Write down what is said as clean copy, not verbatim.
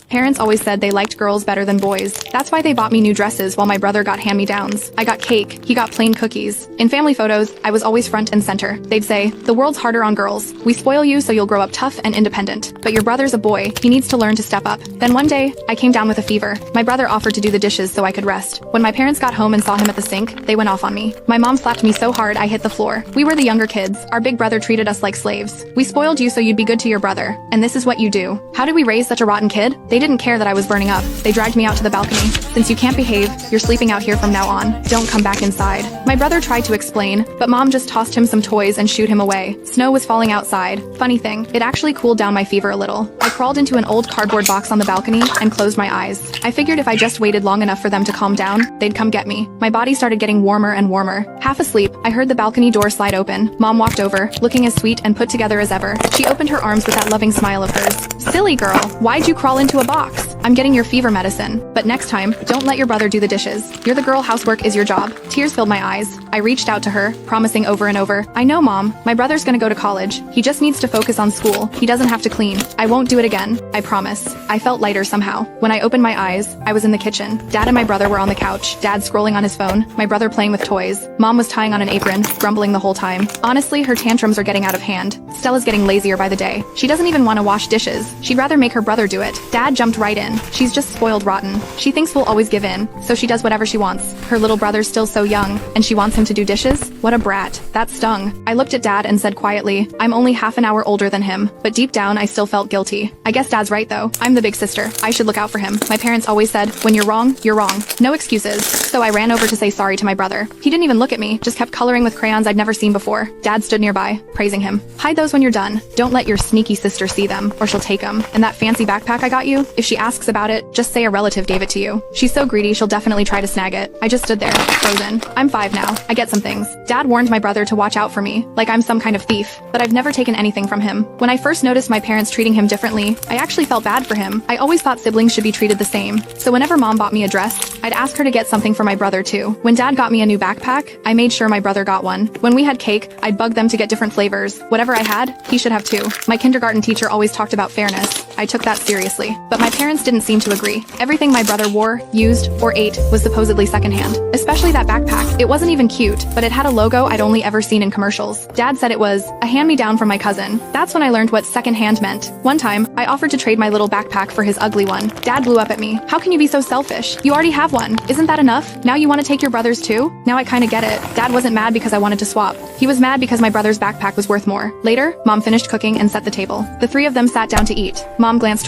Parents always said they liked girls better than boys. That's why they bought me new dresses while my brother got hand-me-downs. I got cake, he got plain cookies. In family photos, I was always front and center. They'd say, "The world's harder on girls. We spoil you so you'll grow up tough and independent. But your brother's a boy, he needs to learn to step up." Then one day, I came down with a fever. My brother offered to do the dishes so I could rest. When my parents got home and saw him at the sink, they went off on me. My mom slapped me so hard I hit the floor. We were the younger kids. Our big brother treated us like slaves. "We spoiled you so you'd be good to your brother. And this is what you do." How did we raise such a rotten kid? They didn't care that I was burning up. They dragged me out to the balcony. "Since you can't behave, you're sleeping out here from now on. Don't come back inside." My brother tried to explain, but mom just tossed him some toys and shooed him away. Snow was falling outside. Funny thing, it actually cooled down my fever a little. I crawled into an old cardboard box on the balcony and closed my eyes. I figured if I just waited long enough for them to calm down, they'd come get me. My body started getting warmer and warmer. Half asleep, I heard the balcony door slide open. Mom walked over, looking as sweet and put together as ever. She opened her arms with that loving smile of hers. "Silly girl, why'd you crawl into a box? I'm getting your fever medicine. But next time, don't let your brother do the dishes. You're the girl, housework is your job." Tears filled my eyes. I reached out to her, promising over and over, "I know, Mom. My brother's gonna go to college. He just needs to focus on school. He doesn't have to clean. I won't do it again. I promise." I felt lighter somehow. When I opened my eyes, I was in the kitchen. Dad and my brother were on the couch. Dad scrolling on his phone, my brother playing with toys. Mom was tying on an apron, grumbling the whole time. Honestly, her tantrums are getting out of hand. Stella's getting lazier by the day. She doesn't even want to wash dishes. She'd rather make her brother do it. Dad jumped right in. She's just spoiled rotten. She thinks we'll always give in, so she does whatever she wants. Her little brother's still so young, and she wants him to do dishes? What a brat. That stung. I looked at Dad and said quietly, "I'm only half an hour older than him." But deep down, I still felt guilty. I guess Dad's right though. I'm the big sister. I should look out for him. My parents always said, "When you're wrong, you're wrong. No excuses." So I ran over to say sorry to my brother. He didn't even look at me, just kept coloring with crayons I'd never seen before. Dad stood nearby, praising him. "Hide those when you're done. Don't let your sneaky sister see them, or she'll take them. And that fancy backpack I got you, if she asks about it, just say a relative gave it to you. She's so greedy she'll definitely try to snag it." I just stood there, frozen. I'm 5 now. I get some things. Dad warned my brother to watch out for me, like I'm some kind of thief. But I've never taken anything from him. When I first noticed my parents treating him differently, I actually felt bad for him. I always thought siblings should be treated the same. So whenever Mom bought me a dress, I'd ask her to get something for my brother too. When Dad got me a new backpack, I made sure my brother got one. When we had cake, I'd bug them to get different flavors. Whatever I had, he should have too. My kindergarten teacher always talked about fairness. I took that seriously. But my parents didn't seem to agree. Everything my brother wore, used, or ate was supposedly secondhand. Especially that backpack. It wasn't even cute, but it had a logo I'd only ever seen in commercials. Dad said it was a hand-me-down from my cousin. That's when I learned what secondhand meant. One time, I offered to trade my little backpack for his ugly one. Dad blew up at me. "How can you be so selfish? You already have one. Isn't that enough? Now you want to take your brother's too?" Now I kinda get it. Dad wasn't mad because I wanted to swap. He was mad because my brother's backpack was worth more. Later, Mom finished cooking and set the table. The 3 of them sat down to eat. Mom glanced